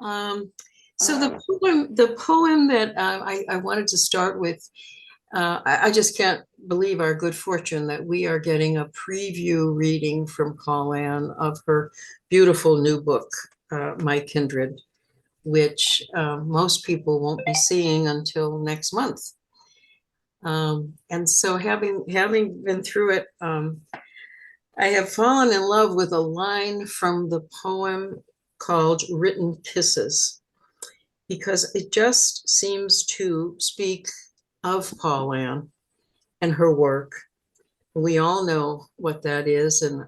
So the poem that I wanted to start with, I just can't believe our good fortune that we are getting a preview reading from Paulann of her beautiful new book, My Kindred, which most people won't be seeing until next month. And so having been through it, I have fallen in love with a line from the poem called Written Kisses, because it just seems to speak of Paulann and her work. We all know what that is and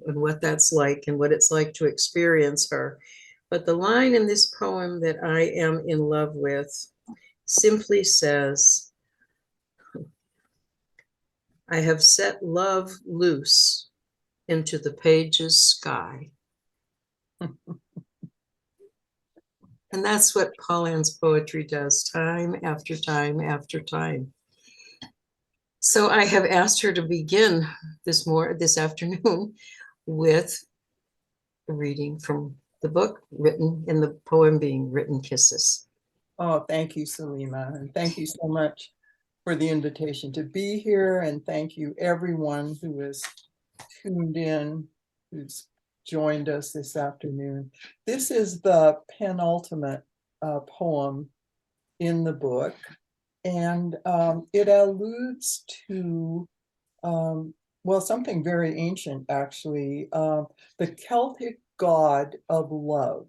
what that's like and what it's like to experience her. But the line in this poem that I am in love with simply says, I have set love loose into the page's sky. And that's what Paulann's poetry does time after time after time. So I have asked her to begin this afternoon with a reading from the book, written in the poem being Written Kisses. Oh, thank you, Salima, and thank you so much for the invitation to be here, and thank you everyone who has tuned in, who's joined us this afternoon. This is the penultimate poem in the book, and it alludes to, well, something very ancient, actually, the Celtic god of love,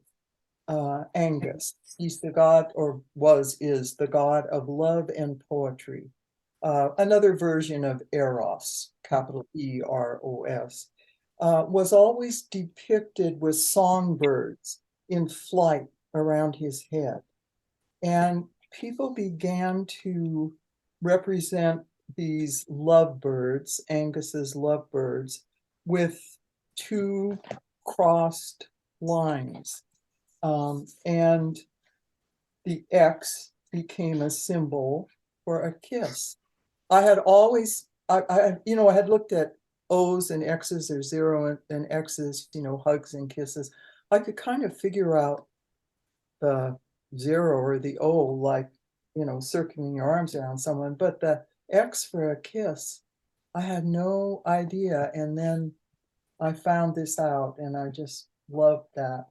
Angus. He's the god, or is the god of love and poetry. Another version of Eros, capital E-R-O-S, was always depicted with songbirds in flight around his head. And people began to represent these lovebirds, Angus's lovebirds, with two crossed lines. And the X became a symbol for a kiss. I had always, I had looked at O's and X's, or zero and X's, hugs and kisses. I could kind of figure out the zero or the O, like, circling your arms around someone, but the X for a kiss, I had no idea. And then I found this out, and I just loved that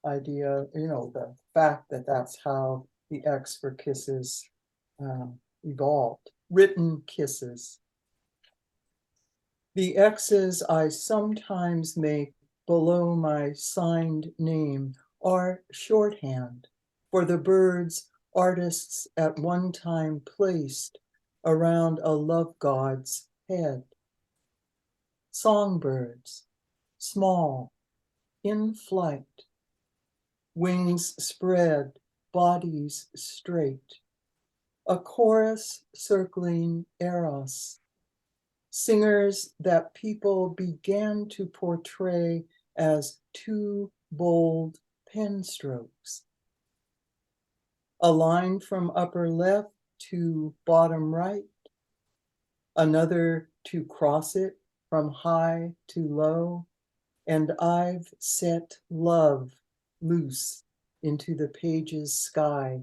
idea, the fact that that's how the X for kisses evolved. Written kisses. The X's I sometimes make below my signed name are shorthand for the birds artists at one time placed around a love god's head. Songbirds, small, in flight, wings spread, bodies straight, a chorus circling Eros, singers that people began to portray as two bold pen strokes. A line from upper left to bottom right, another to cross it from high to low, and I've set love loose into the page's sky.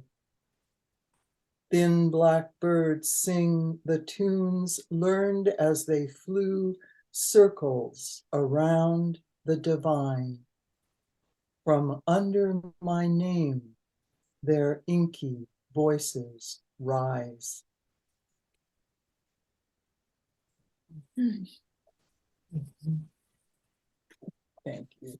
Thin black birds sing the tunes learned as they flew circles around the divine. From under my name, their inky voices rise. Thank you.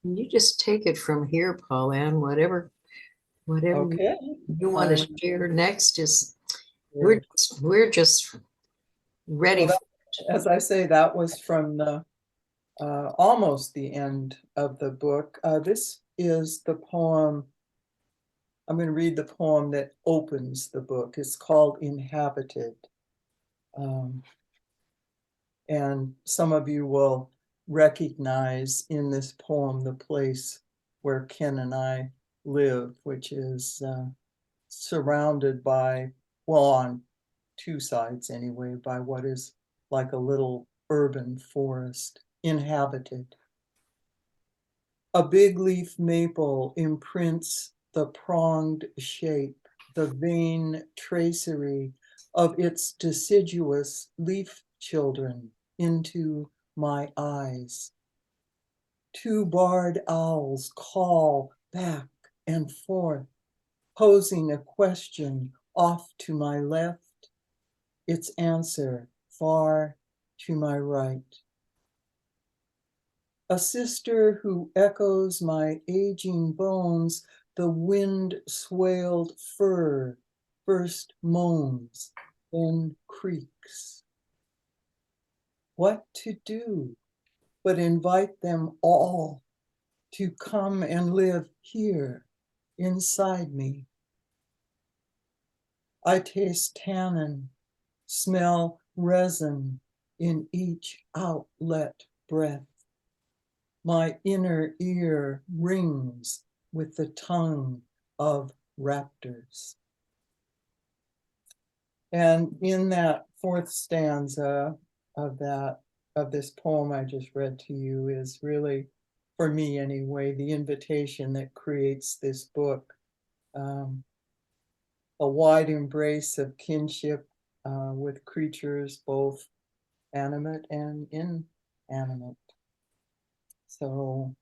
You just take it from here, Paulann. Whatever Okay. you want to share next is we're just ready. Well, as I say, that was from the almost the end of the book. This is the poem. I'm going to read the poem that opens the book. It's called Inhabited. And some of you will recognize in this poem the place where Ken and I live, which is surrounded by, well, on two sides anyway, by what is like a little urban forest, inhabited. A big leaf maple imprints the pronged shape, the vein tracery of its deciduous leaf children into my eyes. Two barred owls call back and forth, posing a question off to my left, its answer far to my right. A sister who echoes my aging bones, the wind-swaled fir first moans, then creaks. What to do but invite them all to come and live here inside me? I taste tannin, smell resin in each outlet breath. My inner ear rings with the tongue of raptors. And in that fourth stanza of this poem I just read to you is really, for me anyway, the invitation that creates this book. A wide embrace of kinship with creatures, both animate and inanimate. So,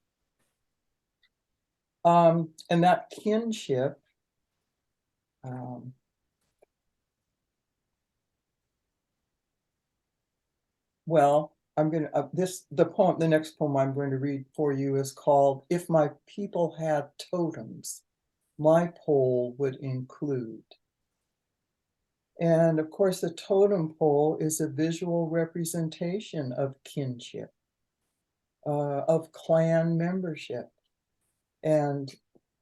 and that kinship, well, I'm going to, the next poem I'm going to read for you is called, If My People Had Totems, My Pole Would Include. And of course, a totem pole is a visual representation of kinship, of clan membership. And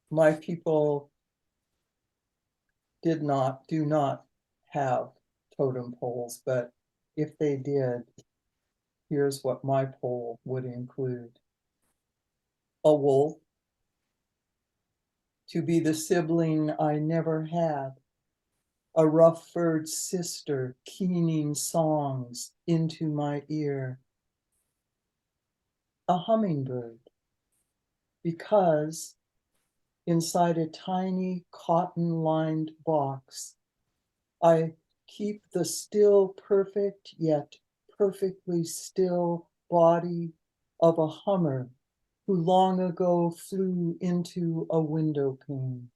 my people do not have totem poles, but if they did, here's what my pole would include. A wolf, to be the sibling I never had. A rough-furred sister keening songs into my ear. A hummingbird, because inside a tiny cotton-lined box, I keep the still perfect yet perfectly still body of a hummer who long ago flew into a window pane.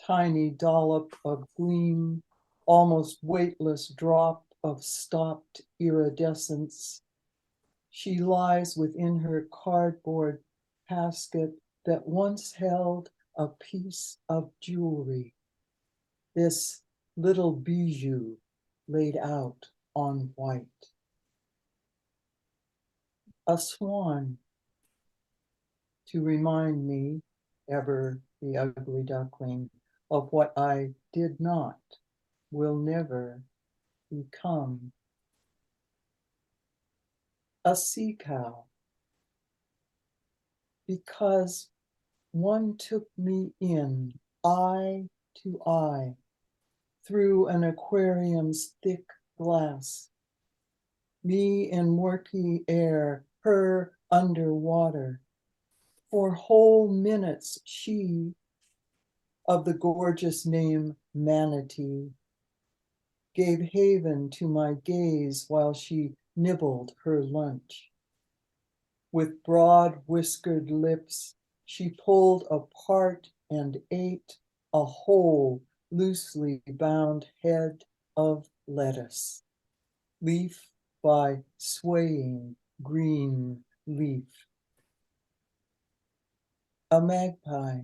Tiny dollop of gleam, almost weightless drop of stopped iridescence. She lies within her cardboard casket that once held a piece of jewelry. This little bijou laid out on white. A swan, to remind me, ever the ugly duckling, of what I did not, will never become. A sea cow, because one took me in, eye to eye, through an aquarium's thick glass. Me in murky air, her underwater. For whole minutes she, of the gorgeous name Manatee, gave haven to my gaze while she nibbled her lunch. With broad whiskered lips, she pulled apart and ate a whole loosely bound head of lettuce, leaf by swaying green leaf. A magpie,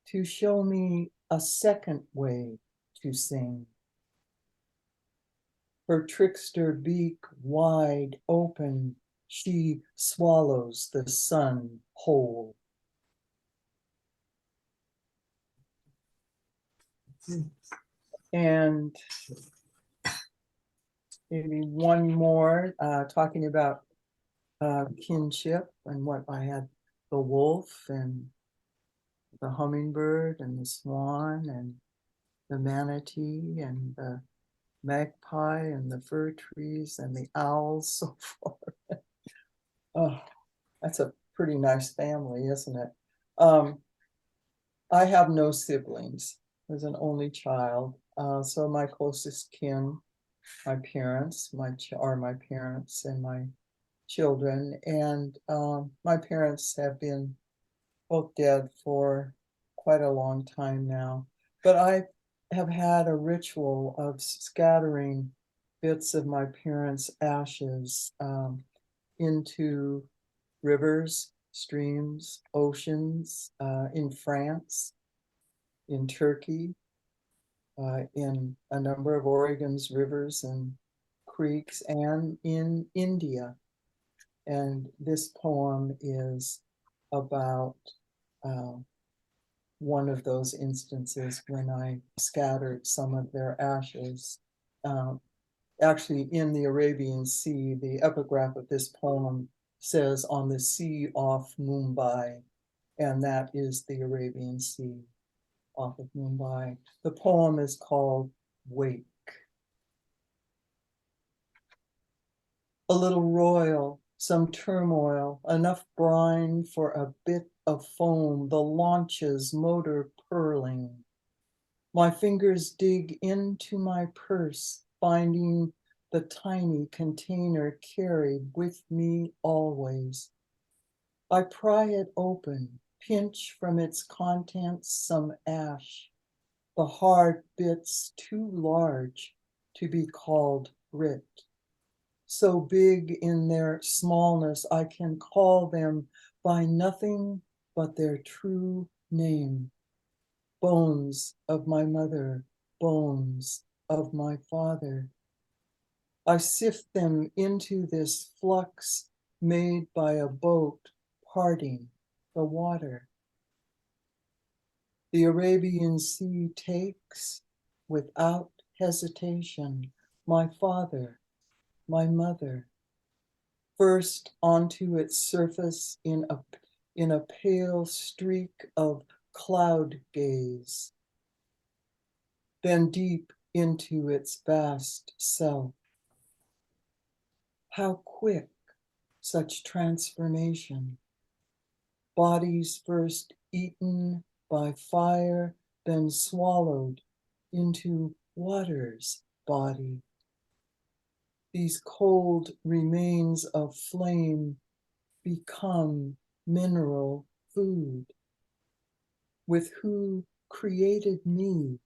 to show me a second way to sing. Her trickster beak wide open, she swallows the sun whole. And maybe one more, talking about kinship and what I had, the wolf and the hummingbird and the swan and the manatee and the magpie and the fir trees and the owls so far. Oh, that's a pretty nice family, isn't it? I have no siblings. I was an only child. So my closest kin, my parents, are my parents and my children. And my parents have been both dead for quite a long time now. But I have had a ritual of scattering bits of my parents' ashes into rivers, streams, oceans, in France, in Turkey, in a number of Oregon's rivers and creeks, and in India. And this poem is about one of those instances when I scattered some of their ashes. Actually, in the Arabian Sea, the epigraph of this poem says, "On the sea off Mumbai," and that is the Arabian Sea off of Mumbai. The poem is called Wake. A little royal, some turmoil, enough brine for a bit of foam, the launch's motor purling. My fingers dig into my purse, finding the tiny container carried with me always. I pry it open, pinch from its contents some ash, the hard bits too large to be called grit. So big in their smallness, I can call them by nothing but their true name. Bones of my mother, bones of my father. I sift them into this flux made by a boat parting the water. The Arabian Sea takes, without hesitation, my father, my mother, first onto its surface in a pale streak of cloud gaze, then deep into its vast self. How quick such transformation. Bodies first eaten by fire, then swallowed into water's body. These cold remains of flame become mineral food. With who created me,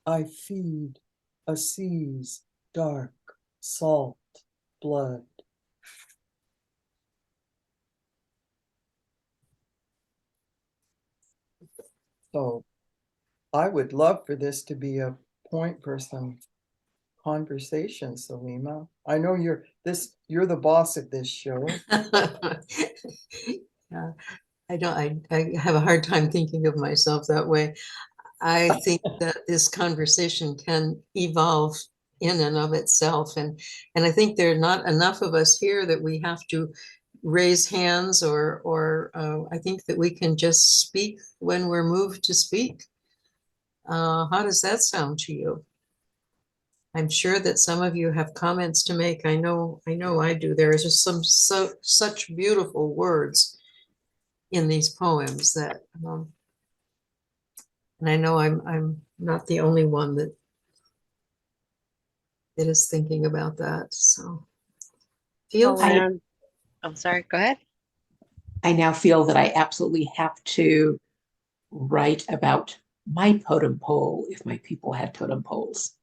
I feed a sea's dark salt blood. So I would love for this to be a point for some conversation, Salima. I know you're the boss of this show. Yeah, I have a hard time thinking of myself that way. I think that this conversation can evolve in and of itself. And I think there are not enough of us here that we have to raise hands or I think that we can just speak when we're moved to speak. How does that sound to you? I'm sure that some of you have comments to make. I know I do. There is just such beautiful words in these poems that, and I know I'm not the only one that is thinking about that. So feel free. Paulann, I'm sorry, go ahead. I now feel that I absolutely have to write about my totem pole if my people had totem poles.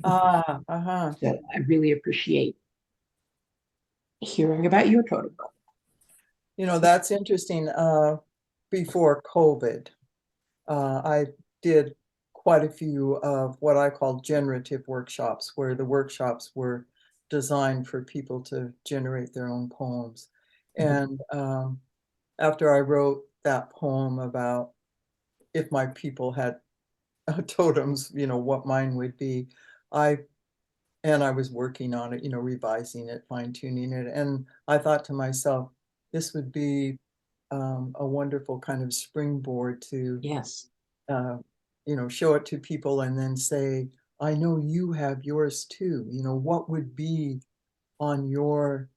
Uh-huh. That I really appreciate hearing about your totem pole. You know, that's interesting. Before COVID, I did quite a few of what I call generative workshops, where the workshops were designed for people to generate their own poems. And after I wrote that poem about if my people had totems, you know, what mine would be, I was working on it, you know, revising it, fine-tuning it. And I thought to myself, this would be a wonderful kind of springboard to, Yes. you know, show it to people and then say, I know you have yours too. You know, what would be on your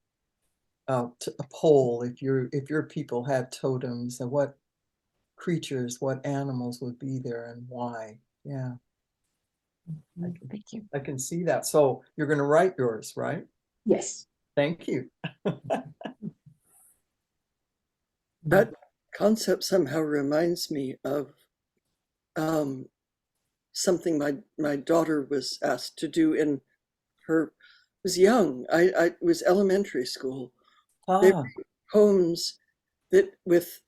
a poll if your people had totems, and what creatures, what animals would be there and why? Yeah, Thank you. I can see that. So you're going to write yours, right? Yes. Thank you. That concept somehow reminds me of something my daughter was asked to do in her was young. I was elementary school. They Ah, were poems that with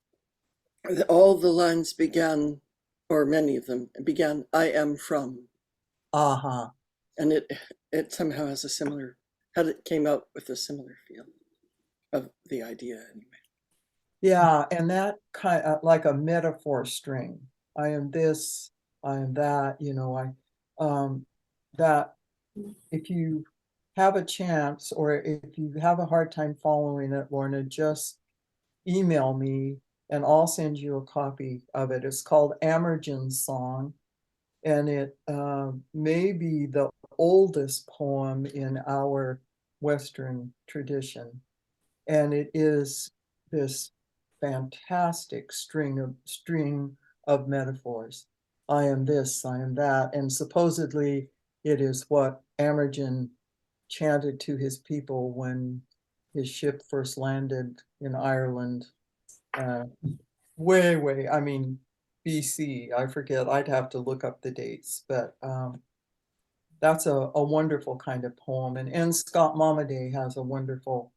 all the lines began, or many of them began, "I am from," uh-huh. and it somehow has a similar, how it came out with a similar feel of the idea anyway. Yeah, and that kind of like a metaphor string. I am this, I am that, you know, that if you have a chance or if you have a hard time following it, Lorna, just email me and I'll send you a copy of it. It's called Amergen's Song, and it may be the oldest poem in our Western tradition. And it is this fantastic string of metaphors. I am this, I am that, and supposedly it is what Amergen chanted to his people when his ship first landed in Ireland. I mean, BC, I forget, I'd have to look up the dates, but that's a wonderful kind of poem. And N. Scott Momaday has a wonderful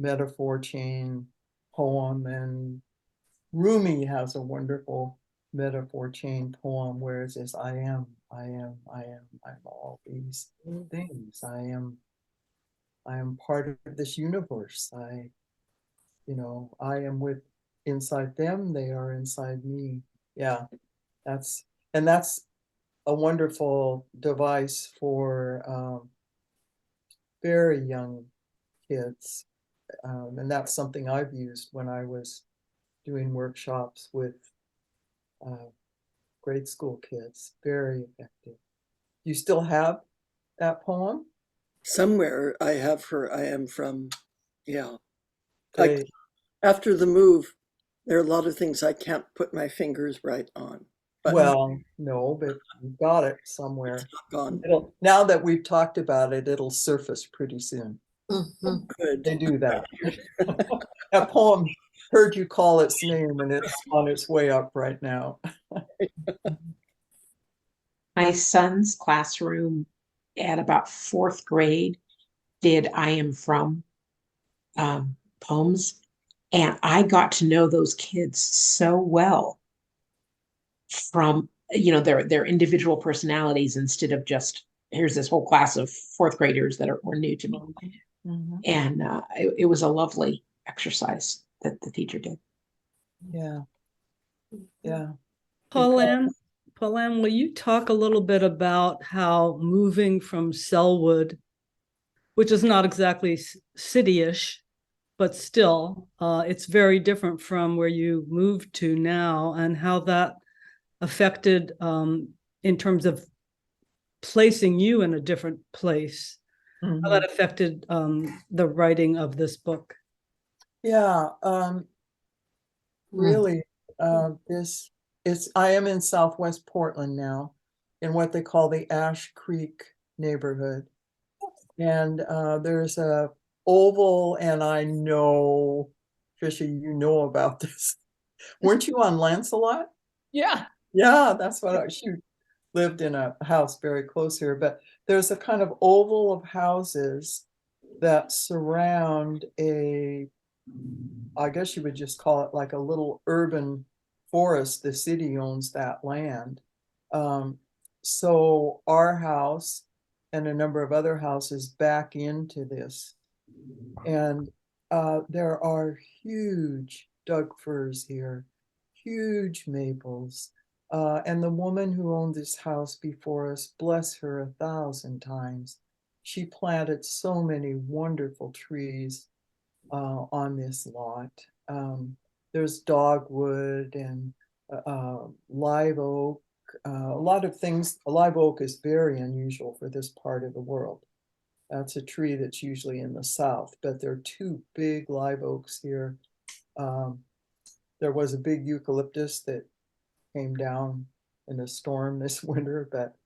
metaphor chain poem, and Rumi has a wonderful metaphor chain poem where it says, I'm all these things. I am part of this universe. I am with inside them, they are inside me. Yeah, that's a wonderful device for very young kids. And that's something I've used when I was doing workshops with grade school kids. Very effective. You still have that poem? Somewhere I have her, I am from, yeah. Like They, after the move, there are a lot of things I can't put my fingers right on, but well, no, but you got it it's somewhere. not gone. Now that we've talked about it, it'll surface pretty soon. Mhm. They Good. do that. That poem heard you call its name and it's on its way up right now. My son's classroom at about fourth grade did I Am From poems. And I got to know those kids so well from, their individual personalities instead of just, here's this whole class of fourth graders that were new to me. Mhm. And it was a lovely exercise that the teacher did. Yeah, yeah. Paulann, will you talk a little bit about how moving from Selwood, which is not exactly city-ish, but still, it's very different from where you moved to now, and how that affected in terms of placing you in a different place, how Mhm. that affected the writing of this book? Yeah, really, I am in Southwest Portland now, in what they call the Ash Creek neighborhood. And there's a oval, and I know, Tricia, you know about this. Weren't you on Lancelot? Yeah. Yeah, she lived in a house very close here, but there's a kind of oval of houses that surround I guess you would just call it like a little urban forest. The city owns that land. So our house and a number of other houses back into this. And there are huge Doug firs here, huge maples. And the woman who owned this house before us, bless her 1,000 times, she planted so many wonderful trees on this lot. There's dogwood and live oak, a lot of things, a live oak is very unusual for this part of the world. That's a tree that's usually in the south, but there are two big live oaks here. There was a big eucalyptus that came down in a storm this winter, but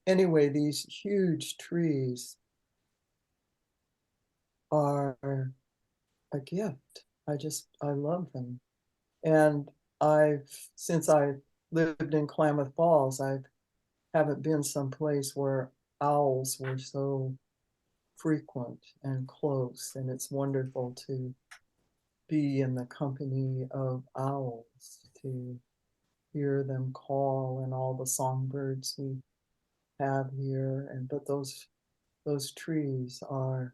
anyway, these huge trees are a gift. I love them. And since I lived in Klamath Falls, I haven't been someplace where owls were so frequent and close, and it's wonderful to be in the company of owls, to hear them call, and all the songbirds we have here. But those trees are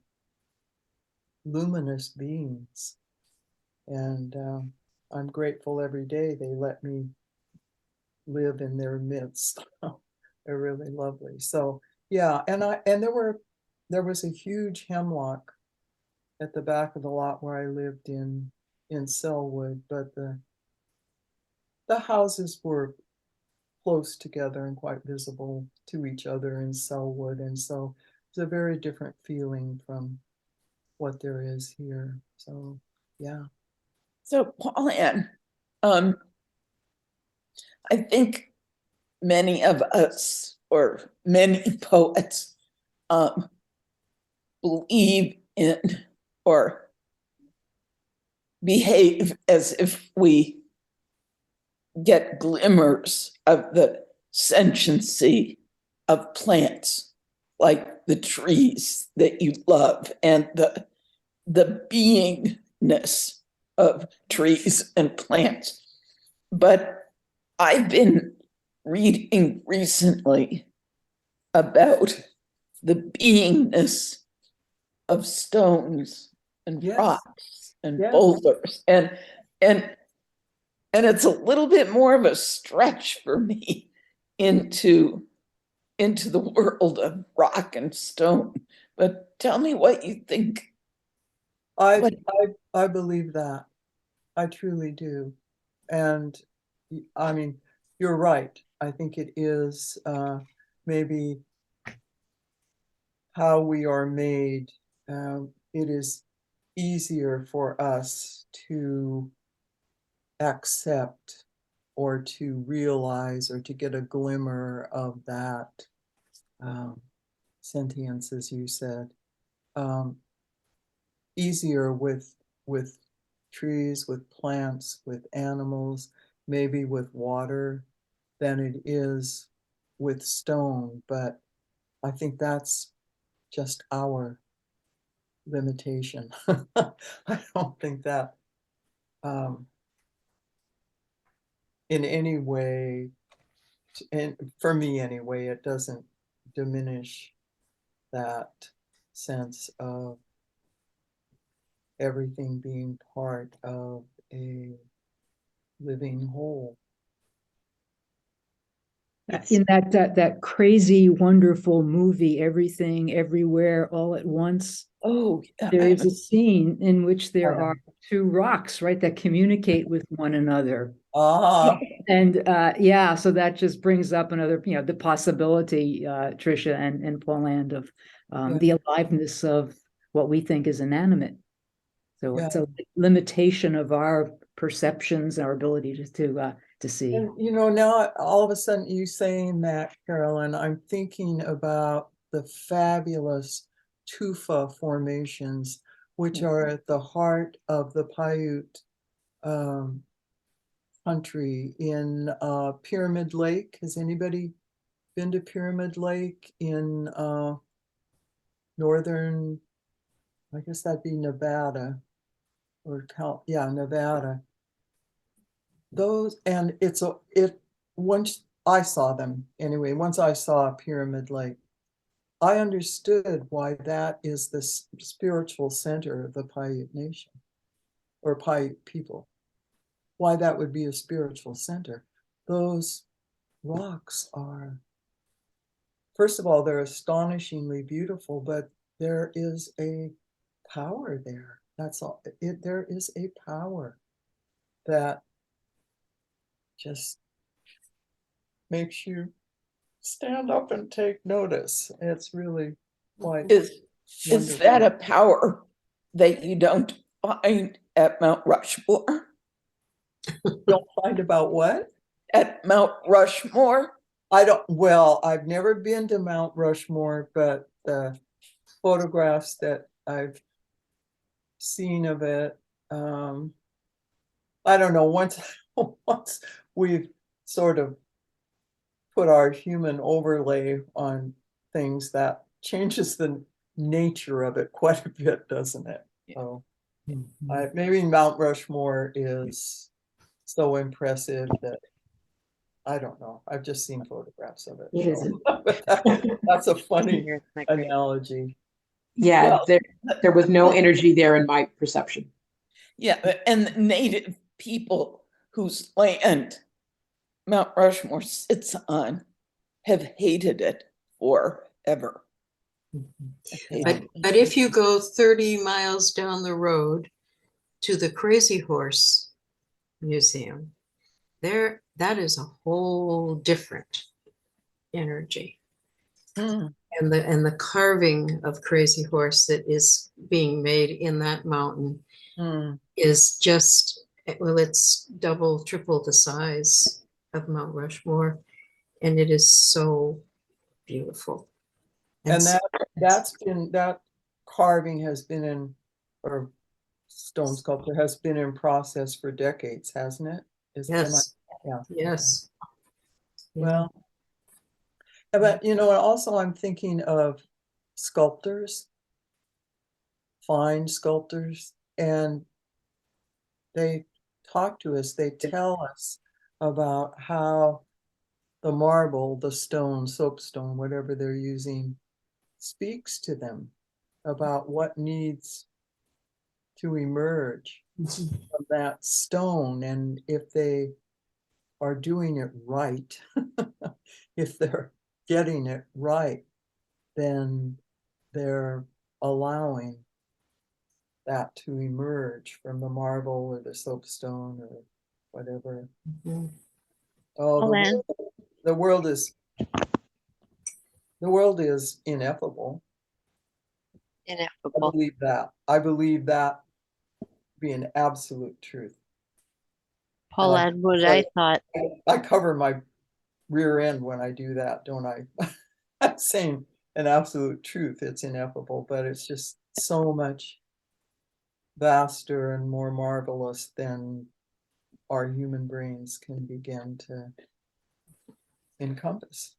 luminous beings, and I'm grateful every day they let me live in their midst. They're really lovely. So yeah, and there was a huge hemlock at the back of the lot where I lived in Selwood, but the houses were close together and quite visible to each other in Selwood, and so it's a very different feeling from what there is here. So yeah. So Paulann, I think many of us, or many poets, believe in or behave as if we get glimmers of the sentiency of plants, like the trees that you love, and the beingness of trees and plants. But I've been reading recently about the beingness of stones and Yes. rocks and Yes. boulders, and it's a little bit more of a stretch for me into the world of rock and stone. But tell me what you think. I What- believe that. I truly do. And I mean, you're right. I think it is maybe how we are made. It is easier for us to accept or to realize or to get a glimmer of that sentience, as you said. Easier with trees, with plants, with animals, maybe with water, than it is with stone. But I think that's just our limitation. I don't think that in any way, and for me anyway, it doesn't diminish that sense of everything being part of a living whole. In that crazy, wonderful movie, Everything, Everywhere, All at Once, Oh, yeah, there I is a haven't- scene in which there Oh, yeah. are two rocks, right, that communicate with one another. Ah, And yeah, so that just brings up another, the possibility, Tricia and Paulann, of the aliveness of what we think is inanimate. So it's a limitation of our perceptions, our ability to see. and now all of a sudden you saying that, Carolyn, I'm thinking about the fabulous tufa formations, which are at the heart of the Paiute country in Pyramid Lake. Has anybody been to Pyramid Lake in northern, I guess that'd be Nevada, or Nevada. Those, and once I saw them anyway, once I saw Pyramid Lake, I understood why that is the spiritual center of the Paiute nation, or Paiute people. Why that would be a spiritual center. Those rocks are, first of all, they're astonishingly beautiful, but there is a power there. That's all. There is a power that just makes you stand up and take notice. It's really quite Is wonderful. that a power that you don't find at Mount Rushmore? Don't find about what? At Mount Rushmore? Well, I've never been to Mount Rushmore, but the photographs that I've seen of it, I don't know, once we've sort of put our human overlay on things, that changes the nature of it quite a bit, doesn't it? So maybe Mount Rushmore is so impressive that I don't know. I've just seen photographs of it. It isn't. That's a funny Here's my great- analogy. Yeah, Well, there was no energy there in my perception. Yeah, and the native people whose land Mount Rushmore sits on have hated it forever. But if you go 30 miles down the road to the Crazy Horse Museum, that is a whole different energy. Mm. And the carving of Crazy Horse that is being made in that mountain is just, well, it's double, triple the size of Mount Rushmore, and it is so beautiful. And so- that carving has been in, or stone sculpture has been in process for decades, hasn't it? Yes, Yeah. yes. Well, but and also I'm thinking of sculptors, fine sculptors, and they talk to us, they tell us about how the marble, the stone, soapstone, whatever they're using, speaks to them about what needs to emerge from that stone. And if they are doing it right, if they're getting it right, then they're allowing that to emerge from the marble or the soapstone or whatever. Mhm. Oh, Paulann. the world is ineffable. I Ineffable. believe that. I believe that to be an absolute truth. Paulann, what I thought, I cover my rear end when I do that, don't I? I'm saying an absolute truth. It's ineffable, but it's just so much vaster and more marvelous than our human brains can begin to encompass.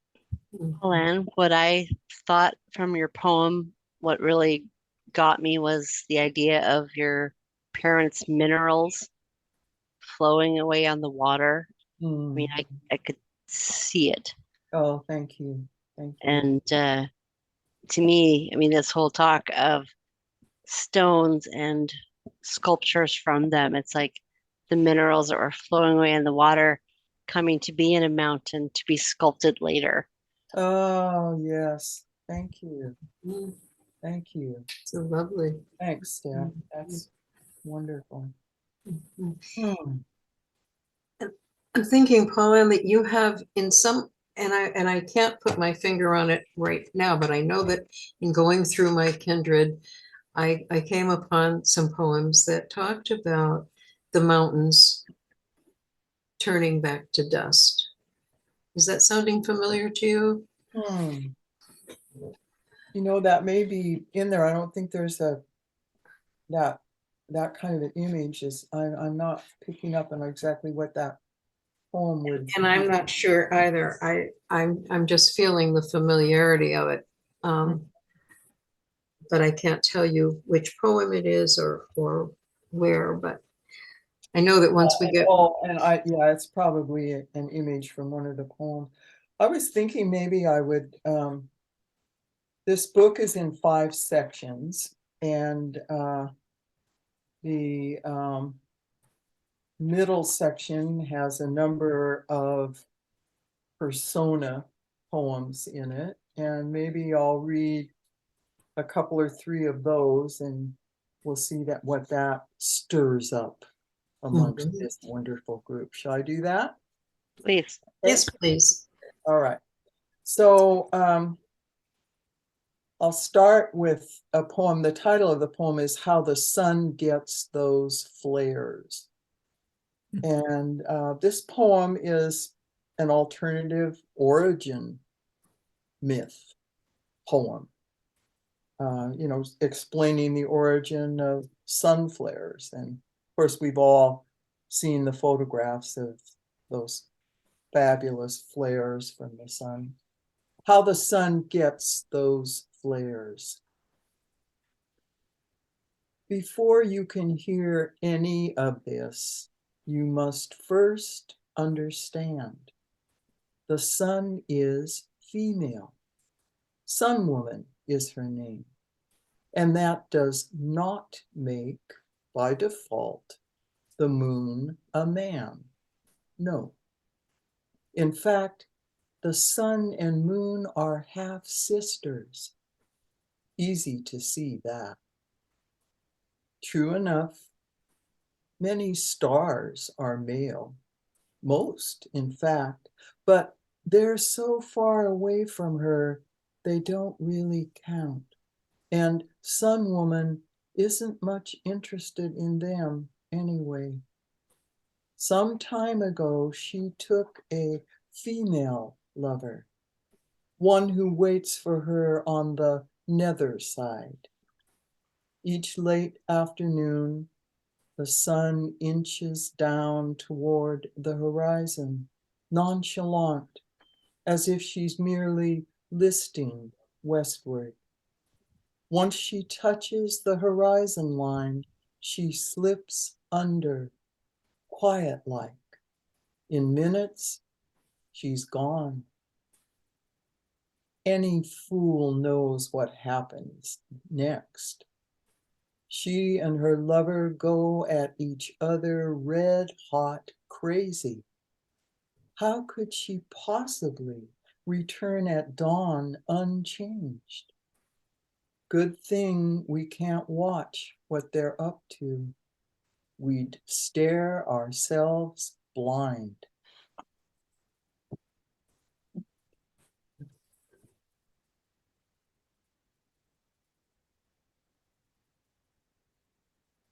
Paulann, what I thought from your poem, what really got me was the idea of your parents' minerals flowing away on the water. I mean, I could see it. Oh, thank you. Thank you. And to me, I mean, this whole talk of stones and sculptures from them, it's like the minerals that were flowing away in the water coming to be in a mountain to be sculpted later. Oh, yes. Thank you. Mm, Thank you. So lovely. Thanks, Steph. That's wonderful. Mhm. Hmm. I'm thinking, Paulann, that you have in some, and I can't put my finger on it right now, but I know that in going through my kindred, I came upon some poems that talked about the mountains turning back to dust. Is that sounding familiar to you? That may be in there. I don't think there's that kind of an image is, I'm not picking up on exactly what that poem would. And I'm not sure either. I'm just feeling the familiarity of it. But I can't tell you which poem it is or where, but I know that once we get, Yeah, it's probably an image from one of the poems. I was thinking maybe I would, this book is in 5 sections, and the middle section has a number of persona poems in it, and maybe I'll read a couple or 3 of those, and we'll see what that stirs up amongst this wonderful group. Shall I do that? Please. yes, please. All right. So I'll start with a poem. The title of the poem is How the Sun Gets Those Flares. And this poem is an alternative origin myth poem, explaining the origin of sun flares. And of course, we've all seen the photographs of those fabulous flares from the sun. How the sun gets those flares. Before you can hear any of this, you must first understand the sun is female. Sun Woman is her name. And that does not make, by default, the moon a man. No. In fact, the sun and moon are half sisters. Easy to see that. True enough, many stars are male, most, in fact, but they're so far away from her, they don't really count. And Sun Woman isn't much interested in them anyway. Some time ago, she took a female lover, one who waits for her on the nether side. Each late afternoon, the sun inches down toward the horizon, nonchalant, as if she's merely listing westward. Once she touches the horizon line, she slips under, quiet-like. In minutes, she's gone. Any fool knows what happens next. She and her lover go at each other red-hot crazy. How could she possibly return at dawn unchanged? Good thing we can't watch what they're up to. We'd stare ourselves blind.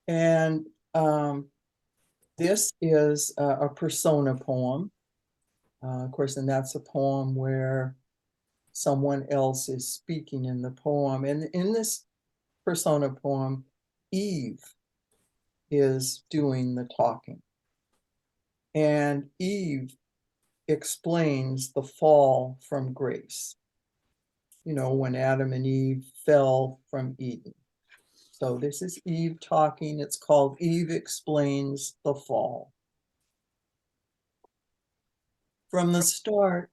And this is a persona poem. Of course, and that's a poem where someone else is speaking in the poem. And in this persona poem, Eve is doing the talking. And Eve explains the fall from grace. You know, when Adam and Eve fell from Eden. So this is Eve talking. It's called Eve Explains the Fall. From the start,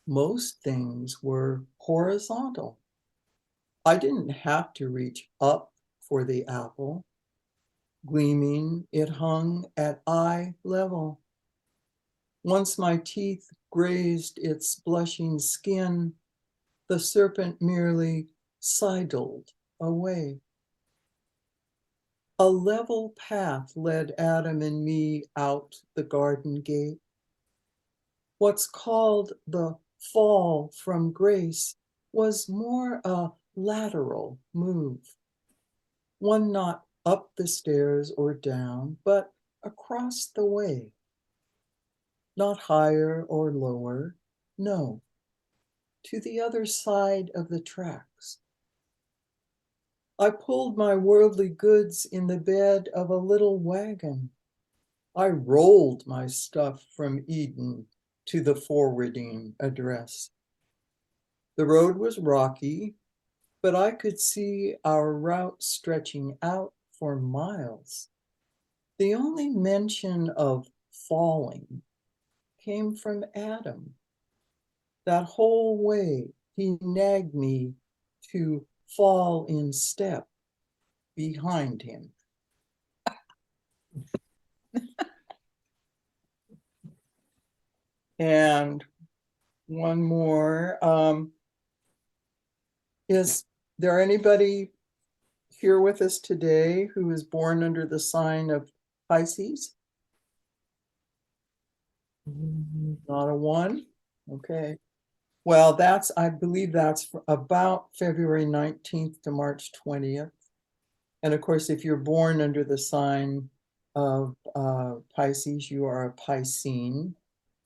most things were horizontal. I didn't have to reach up for the apple. Gleaming, it hung at eye level. Once my teeth grazed its blushing skin, the serpent merely sidled away. A level path led Adam and me out the garden gate. What's called the fall from grace was more a lateral move. One not up the stairs or down, but across the way. Not higher or lower, no, to the other side of the tracks. I pulled my worldly goods in the bed of a little wagon. I rolled my stuff from Eden to the forwarding address. The road was rocky, but I could see our route stretching out for miles. The only mention of falling came from Adam. That whole way, he nagged me to fall in step behind him. And one more. Is there anybody here with us today who is born under the sign of Pisces? Not a one? Okay. Well, I believe that's about February 19th to March 20th. And of course, if you're born under the sign of Pisces, you are a Piscine,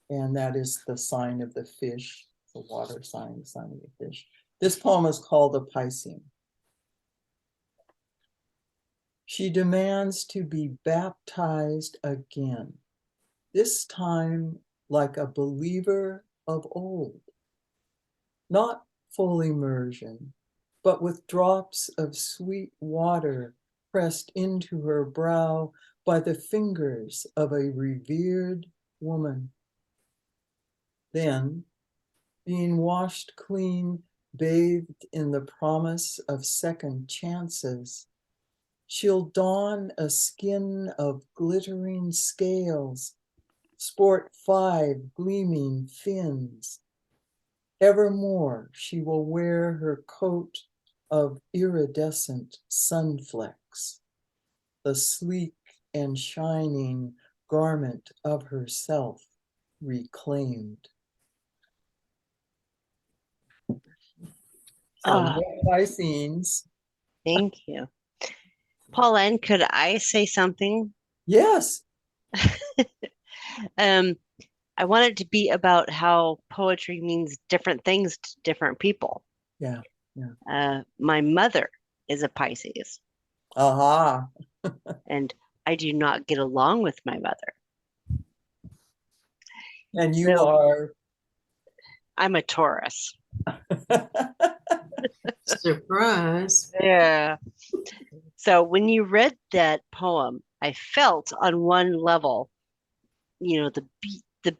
and that is the sign of the fish, the water sign, the sign of the fish. This poem is called a Piscine. She demands to be baptized again, this time like a believer of old. Not full immersion, but with drops of sweet water pressed into her brow by the fingers of a revered woman. Then, being washed clean, bathed in the promise of second chances, she'll don a skin of glittering scales, sport 5 gleaming fins. Evermore she will wear her coat of iridescent sunflecks, the sleek and shining garment of herself reclaimed. Ah, Pisces. thank you. Paulann, could I say something? Yes. I want it to be about how poetry means different things to different people. Yeah. My mother is a Pisces, Aha. and I do not get along with my mother. And you So- are. I'm a Taurus. Surprise. Yeah. So when you read that poem, I felt on one level, the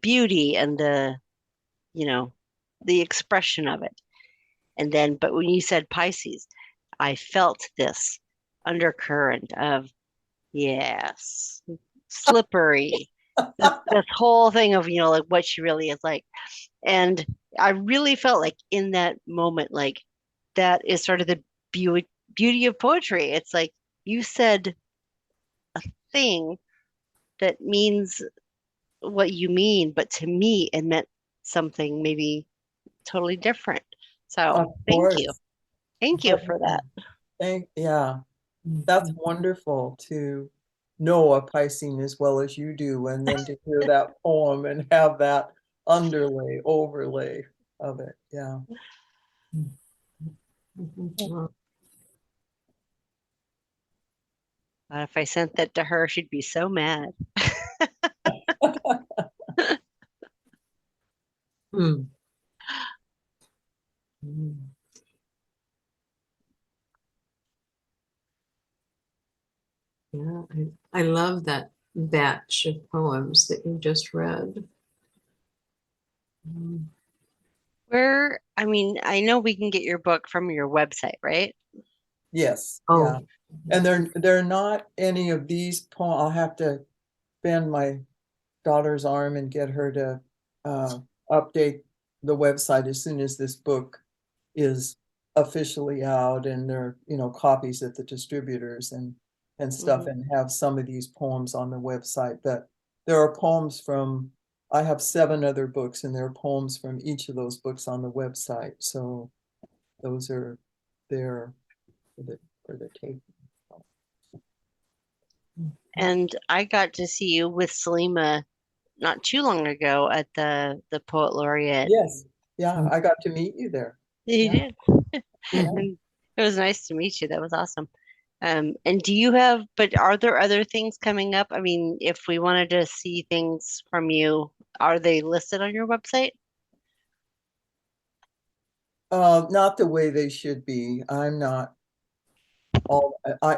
beauty and the expression of it. And then, but when you said Pisces, I felt this undercurrent of, yes, slippery, this whole thing of, like what she really is like. And I really felt like in that moment, like that is sort of the beauty of poetry. It's like you said a thing that means what you mean, but to me, it meant something maybe totally different. So Of thank you. course. Thank you for that. Yeah, that's wonderful to know a Piscine as well as you do, and then to hear that poem and have that overlay of it. Yeah. If I sent that to her, she'd be so mad. Hmm. Hmm. Yeah, I love that batch of poems that you just read. I know we can get your book from your website, right? Yes. Oh. Yeah. And they're not any of these poems. I'll have to bend my daughter's arm and get her to update the website as soon as this book is officially out, and there are copies at the distributors and stuff, and have some of these poems on the website. But there are poems from, I have 7 other books, and there are poems from each of those books on the website. So those are there for the tape. And I got to see you with Salima not too long ago at the Poet Laureate. Yes. Yeah, I got to meet you there. You Yeah. did. And it was nice to meet you. That was awesome. And are there other things coming up? I mean, if we wanted to see things from you, are they listed on your website? Not the way they should be. I'm not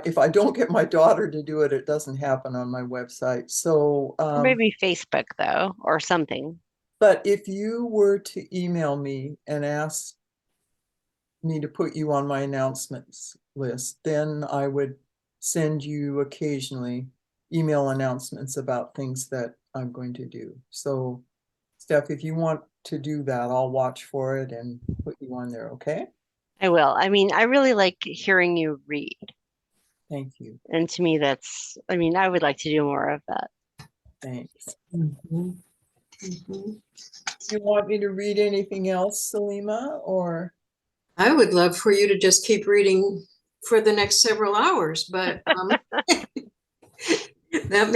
if I don't get my daughter to do it, it doesn't happen on my website. So Or maybe Facebook though, or something. but if you were to email me and ask me to put you on my announcements list, then I would send you occasionally email announcements about things that I'm going to do. So Steph, if you want to do that, I'll watch for it and put you on there, okay? I will. I mean, I really like hearing you read. Thank you. And to me, I would like to do more of that. Thanks. Mhm. Mhm. you want me to read anything else, Salima, or? I would love for you to just keep reading for the next several hours, but that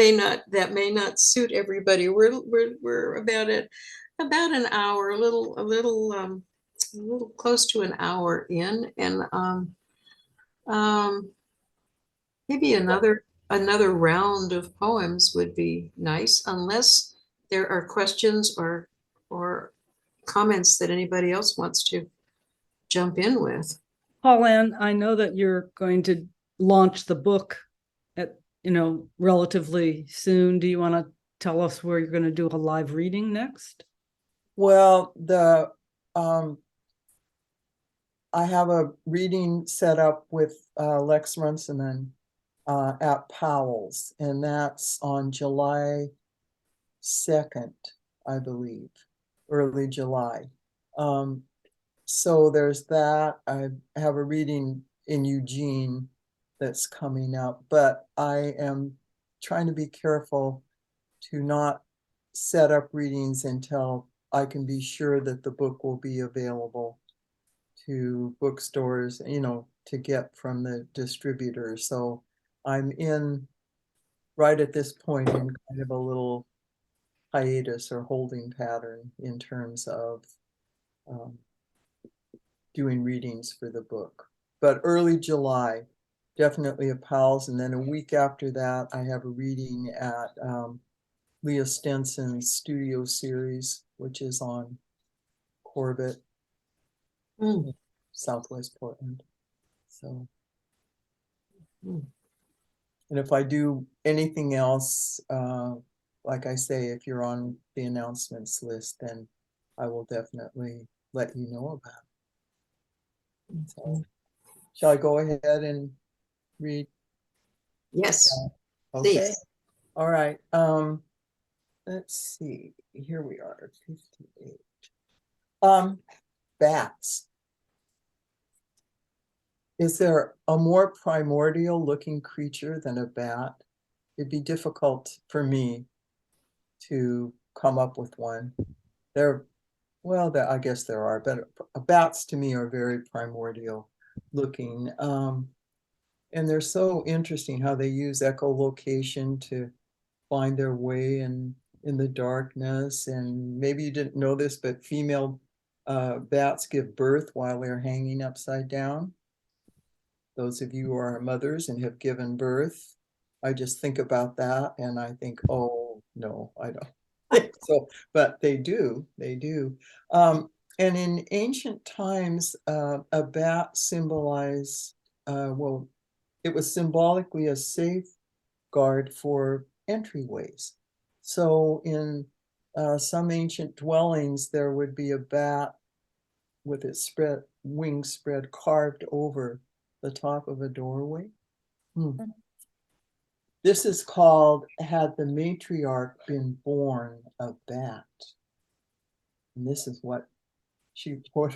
may not suit everybody. We're about an hour, a little close to an hour in, and maybe another round of poems would be nice, unless there are questions or comments that anybody else wants to jump in with. Paulann, I know that you're going to launch the book at, relatively soon. Do you want to tell us where you're going to do a live reading next? Well, I have a reading set up with Lex Runciman at Powell's, and that's on July 2nd, I believe, early July. So there's that. I have a reading in Eugene that's coming up, but I am trying to be careful to not set up readings until I can be sure that the book will be available to bookstores, to get from the distributor. So I'm right at this point in kind of a little hiatus or holding pattern in terms of doing readings for the book. But early July, definitely at Powell's. And then a week after that, I have a reading at Leah Stenson's Studio Series, which is on Corbett, Southwest Portland. So, and if I do anything else, like I say, if you're on the announcements list, then I will definitely let you know about it. So, shall I go ahead and read? Yes, Okay. please. All right. Let's see. Here we are, 58. Bats. Is there a more primordial looking creature than a bat? It'd be difficult for me to come up with one. I guess there are, but bats to me are very primordial looking. And they're so interesting how they use echolocation to find their way in the darkness. And maybe you didn't know this, but female bats give birth while they're hanging upside down. Those of you who are mothers and have given birth, I just think about that and I think, oh, no, I don't think so, but they do. And in ancient times, a bat symbolized, it was symbolically a safeguard for entryways. So in some ancient dwellings, there would be a bat with its wings spread carved over the top of a doorway. This is called Had the Matriarch Been Born a Bat. And this is what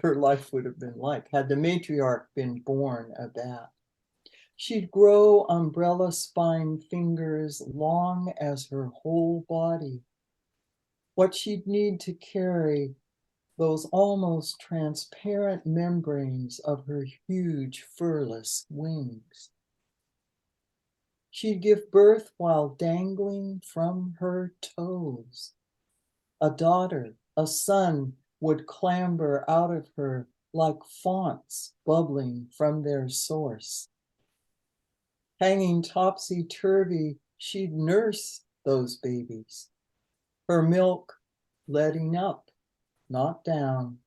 her life would have been like. Had the matriarch been born a bat. She'd grow umbrella spine fingers long as her whole body. What she'd need to carry those almost transparent membranes of her huge furless wings. She'd give birth while dangling from her toes. A daughter, a son would clamber out of her like fonts bubbling from their source. Hanging topsy-turvy, she'd nurse those babies, her milk letting up, not down,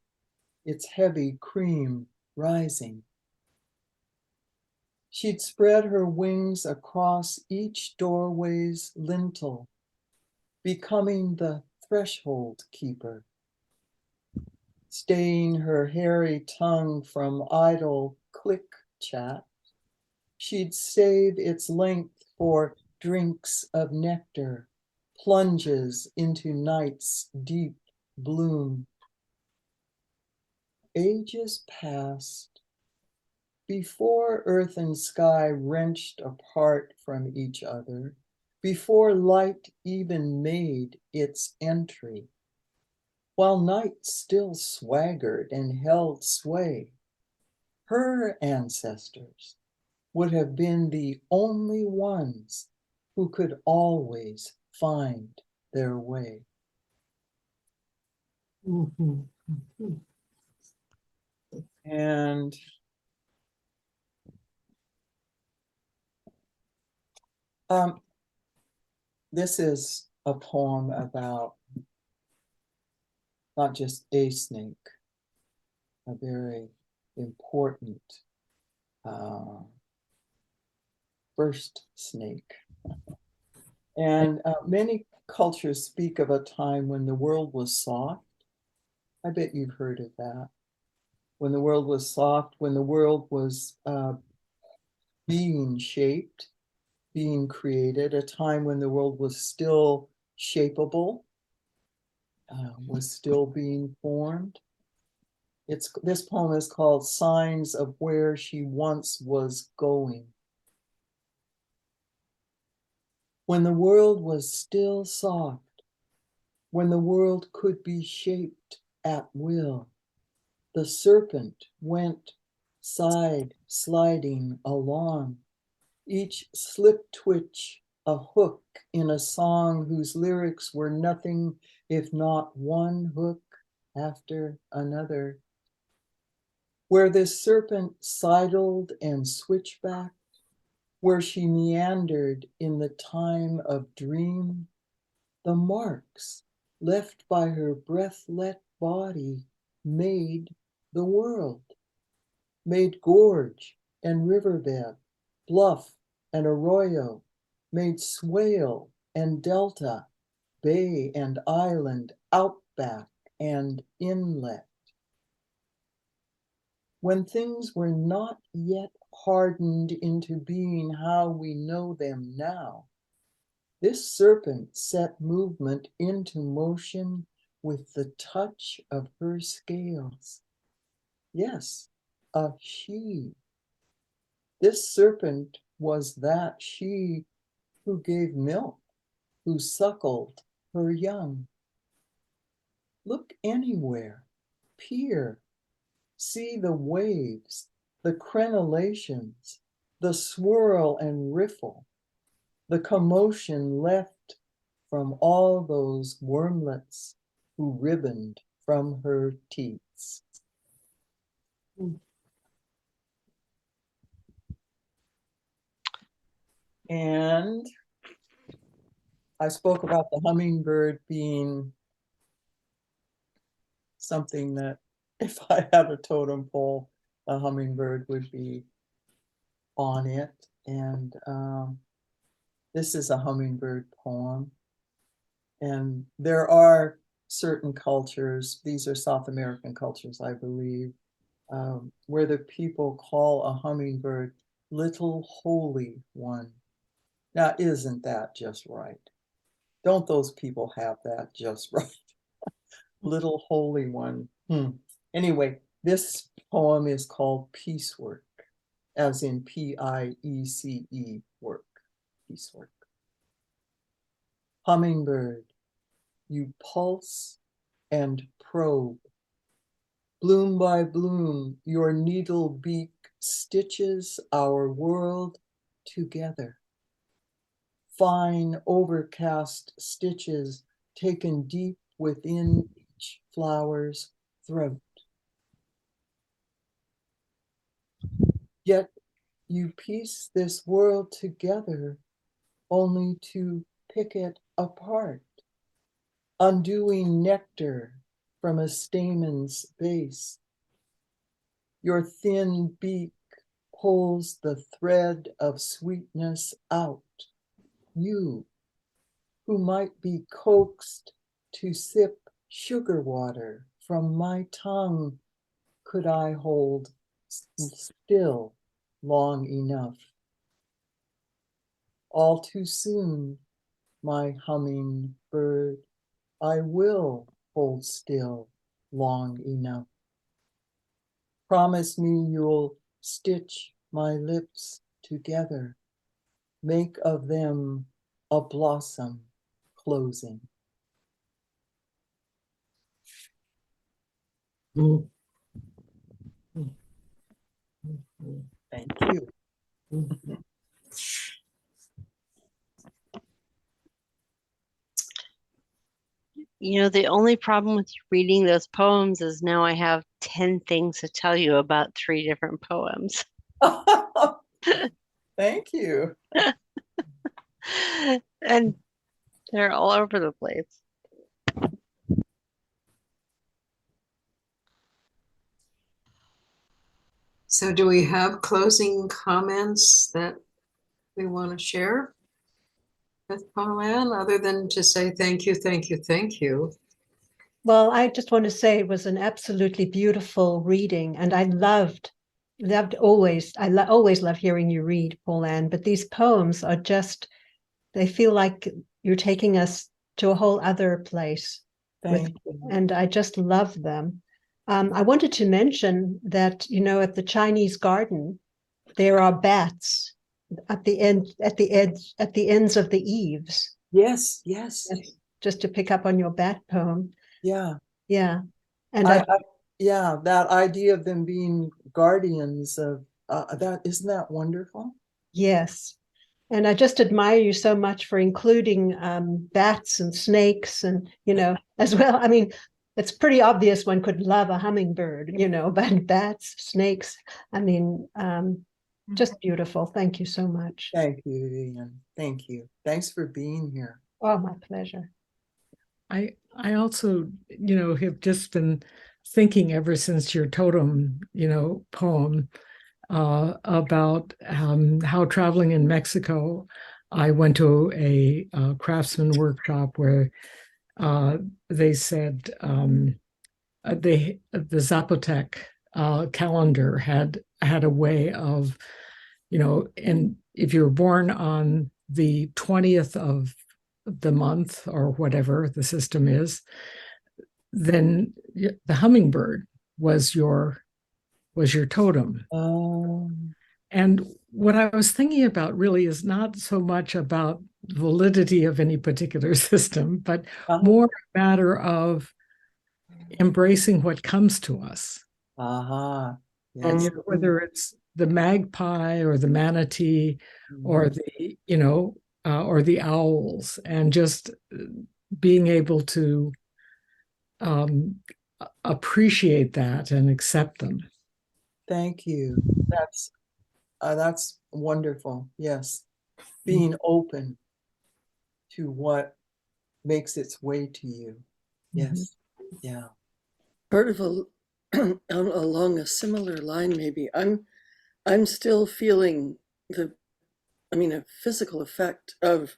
its heavy cream rising. She'd spread her wings across each doorway's lintel, becoming the threshold keeper, staying her hairy tongue from idle click chat. She'd save its length for drinks of nectar, plunges into night's deep bloom. Ages passed before earth and sky wrenched apart from each other, before light even made its entry. while night still swaggered and held sway. Her ancestors would have been the only ones who could always find their way. Mhm, mhm. And this is a poem about not just a snake, a very important first snake. And many cultures speak of a time when the world was soft. I bet you've heard of that. When the world was soft, when the world was being shaped, being created, a time when the world was still shapeable, was still being formed. This poem is called Signs of Where She Once Was Going. When the world was still soft, when the world could be shaped at will, the serpent went sliding along, each slip twitch a hook in a song whose lyrics were nothing if not one hook after another. Where this serpent sidled and switchbacked, where she meandered in the time of dream, the marks left by her breath-let body made the world, made gorge and riverbed, bluff and arroyo, made swale and delta, bay and island, outback and inlet. When things were not yet hardened into being how we know them now, this serpent set movement into motion with the touch of her scales. Yes, a she. This serpent was that she who gave milk, who suckled her young. Look anywhere, peer, see the waves, the crenellations, the swirl and riffle, the commotion left from all those wormlets who ribboned from her teats. And I spoke about the hummingbird being something that if I had a totem pole, a hummingbird would be on it. And this is a hummingbird poem. And there are certain cultures, these are South American cultures, I believe, where the people call a hummingbird little holy one. Now, isn't that just right? Don't those people have that just right? Little holy one. Anyway, this poem is called Piecework, as in Piece work, piecework. Hummingbird, you pulse and probe. Bloom by bloom, your needle beak stitches our world together. Fine overcast stitches taken deep within each flower's throat. Yet you piece this world together only to pick it apart, undoing nectar from a stamen's base. Your thin beak pulls the thread of sweetness out. You, who might be coaxed to sip sugar water from my tongue, could I hold still long enough. All too soon, my hummingbird, I will hold still long enough. Promise me you'll stitch my lips together, make of them a blossom closing. Mm. Thank you. You know, the only problem with reading those poems is now I have 10 things to tell you about 3 different poems. Thank you. And they're all over the place. So do we have closing comments that we want to share with Paulann, other than to say thank you, thank you, thank you? Well, I just want to say it was an absolutely beautiful reading, and I loved always. Always love hearing you read, Paulann. But these poems are just, they feel like you're taking us to a whole other place. Thank you. And I just love them. I wanted to mention that, you know, at the Chinese garden, there are bats at the ends of the eaves. Yes, yes. Just to pick up on your bat poem. Yeah. Yeah. And yeah, that idea of them being guardians of that, isn't that wonderful? yes. And I just admire you so much for including bats and snakes and, you know, as well. I mean, it's pretty obvious one could love a hummingbird, you know, but bats, snakes, I mean, just beautiful. Thank you so much. Thank you, Ian. Thank you. Thanks for being here. Oh, my pleasure. I also, you know, have just been thinking ever since your totem, you know, poem about how traveling in Mexico, I went to a craftsman workshop where they said the Zapotec calendar had a way of, you know, and if you were born on the 20th of the month or whatever the system is, then the hummingbird was your totem. And what I was thinking about really is not so much about validity of any particular system, but more a matter of embracing what comes to us. Yes. And you know, whether it's the magpie or the manatee or the, you know, or the owls, and just being able to appreciate that and accept them. Thank you. That's wonderful. Yes. Being open to what makes its way to you. Yes. Yeah. Part of along a similar line, maybe I'm still feeling a physical effect of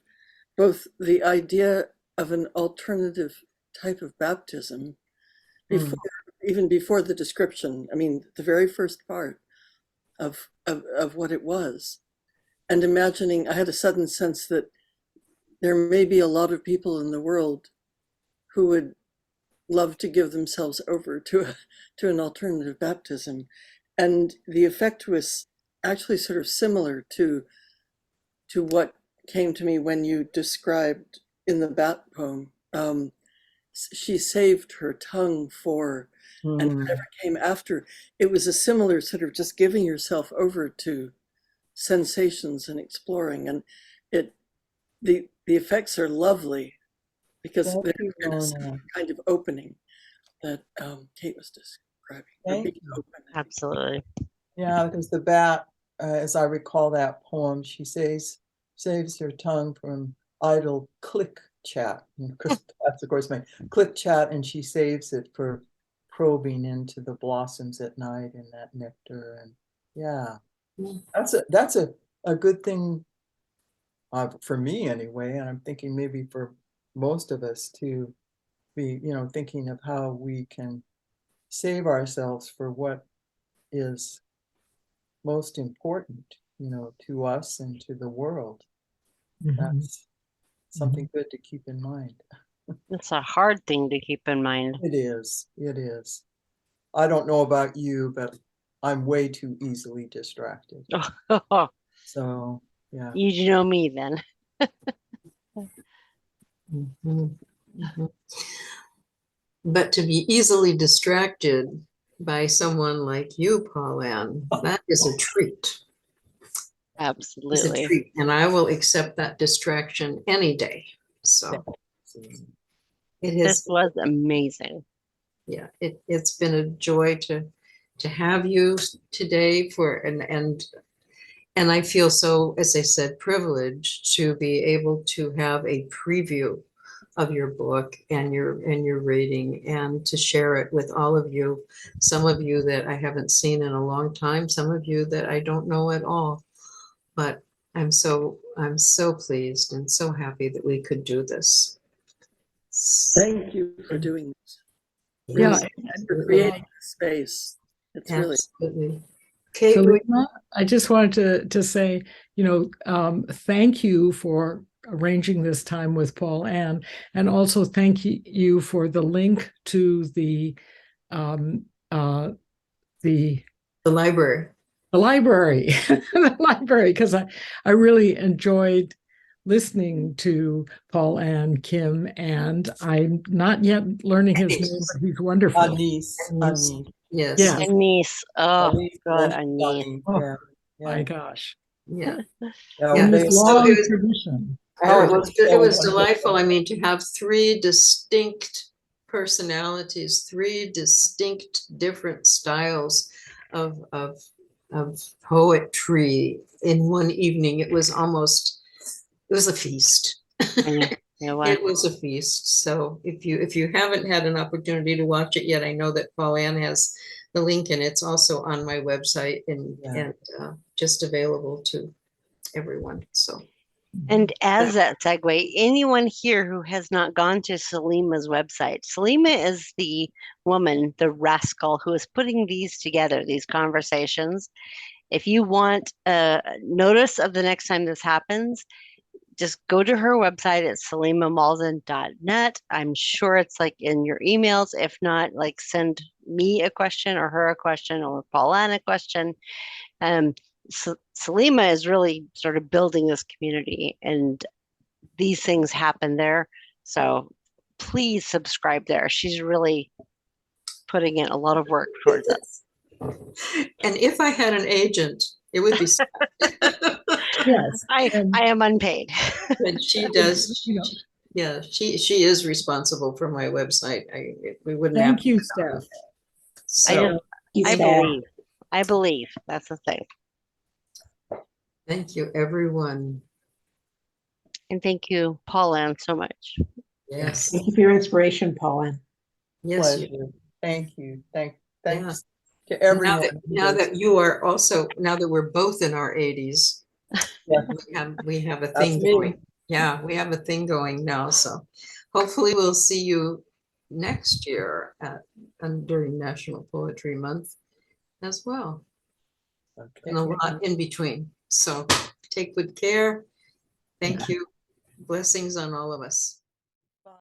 both the idea of an alternative type of baptism even before the description. I mean, the very first part of what it was, and imagining, I had a sudden sense that there may be a lot of people in the world who would love to give themselves over to an alternative baptism. And the effect was actually sort of similar to what came to me when you described in the bat poem. She saved her tongue for, and whatever came after. It was a similar sort of just giving yourself over to sensations and exploring. And the effects are lovely because they're in a similar kind of opening that Kate was describing. Thank you. Absolutely. Yeah, because the bat, as I recall that poem, she saves her tongue from idle click chat. That's of course my click chat, and she saves it for probing into the blossoms at night and that nectar. And yeah, that's a good thing for me anyway. And I'm thinking maybe for most of us to be, you know, thinking of how we can save ourselves for what is most important, you know, to us and to the world. That's something good to keep in mind. It's a hard thing to keep in mind. It is. It is. I don't know about you, but I'm way too easily distracted. So, yeah. You know me then. But to be easily distracted by someone like you, Paulann. That is a treat. It's a Absolutely. treat, and I will accept that distraction any day. So it This has, was amazing. yeah, it's been a joy to have you today and I feel so, as I said, privileged to be able to have a preview of your book and your reading, and to share it with all of you. Some of you that I haven't seen in a long time, some of you that I don't know at all. But I'm so pleased and so happy that we could do this. Thank you for doing this. Yeah, Really, and for creating the space. It's really Absolutely. Kate, Selena, I just wanted to say, thank you for arranging this time with Paulann, and also thank you for the link to the library. The library, the library, because I really enjoyed listening to Paulann Kim, and I'm not yet learning his name, but he's wonderful. Anis. Yes. Yeah. Anise. Oh, Anis God, Annie. Anise. Yeah. My gosh. Yeah. Yeah, In they- this So long it was- tradition. Oh, it was wonderful. delightful. I mean, to have three distinct personalities, three distinct different styles of poetry in one evening. It was a feast. It was a feast. So if you haven't had an opportunity to watch it yet, I know that Paulann has the link, and it's also on my website and just available to everyone. So. And as that segue, anyone here who has not gone to Selima's website, Selima is the woman, the rascal, who is putting these together, these conversations. If you want a notice of the next time this happens, just go to her website at selimamalden.net. I'm sure it's like in your emails. If not, like send me a question or her a question or Paulann a question. Selima is really sort of building this community, and these things happen there. So please subscribe there. She's really putting in a lot of work towards us. And if I had an agent, it would be Yes. I am unpaid. and she does. Yeah, she is responsible for my website. We wouldn't have. Thank you, Steph. So I believe that's the thing. thank you, everyone. And thank you, Paulann, so much. Yes. Thank you for your inspiration, Paulann. Yes. Pleasure. Thanks Yeah. to everyone. Now that you are also, now that we're both in our 80s, we have a thing That's me. going. Yeah, we have a thing going now. So hopefully we'll see you next year during National Poetry Month as well. Okay. And a lot in between. So take good care. Thank you. Blessings on all of us.